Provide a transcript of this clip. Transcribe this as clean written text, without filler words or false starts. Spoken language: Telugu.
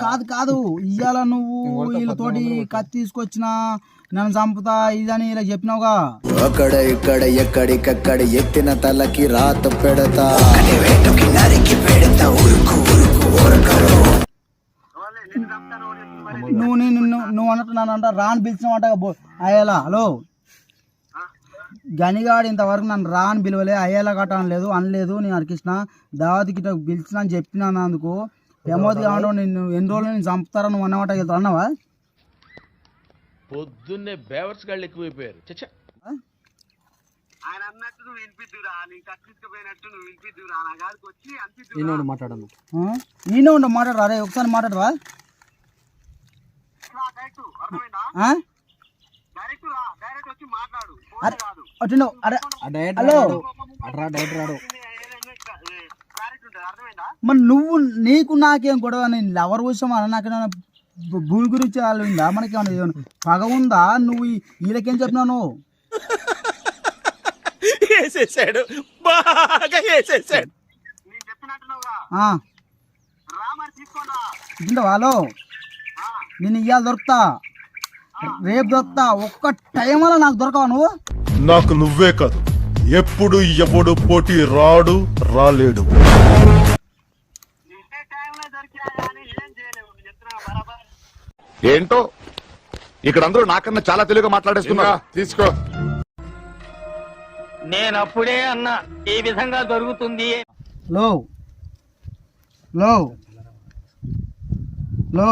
కాదు కాదు ఇయ్యాల నువ్వు వీళ్ళతోటి కత్తి తీసుకొచ్చిన నన్ను చంపుతా ఇదని ఇలా చెప్పినావుగా. అక్కడ ఇక్కడ ఎక్కడికక్కడ ఎత్తిన తలకి రాత పెడతా. నువ్వు అన్నట్టు నన్ను అంట రాని పిలిచినమాట అయ్యేలా. హలో గనిగాడు ఇంతవరకు నన్ను రాని పిలవలే, అయ్యేలా గట్ట అనలేదు అనలేదు. నేను హరికృష్ణ దావతికి పిలిచిన అని చెప్పినందుకు ప్రమోద్ కావడం నిన్ను ఎన్ని రోజులు నేను చంపుతారా నువ్వు అన్నమాట వెళ్తా అన్నావా? పొద్దున్నే బేవర్స్ గాళ్ళు ఎక్కువైపోయారు. నేనే ఉండ మాట్లాడరా రే ఒకసారి మాట్లాడరా. మరి నువ్వు నీకు నాకేం గొడవ? నేను లవర్ విషయం అన్న నాకేమైనా భూమి గురించి ఉందా? మనకి ఏమైనా పగ ఉందా? నువ్వు వీళ్ళకేం చెప్పినావు? వాళ్ళు నేను ఇవాళ దొరుకుతా, రేపు దొరుకుతా. ఒక్క టైం వల్ల నాకు దొరకవా నువ్వు? నాకు నువ్వే కాదు ఎప్పుడు ఎవడు పోటీ రాడు రాలేడు. ఏంటో ఇక్కడ అందరూ నాకన్నా చాలా తెలుగుగా మాట్లాడేస్తున్నా. తీసుకో. నేనప్పుడే అన్నా ఈ విధంగా జరుగుతుంది. లో లో లో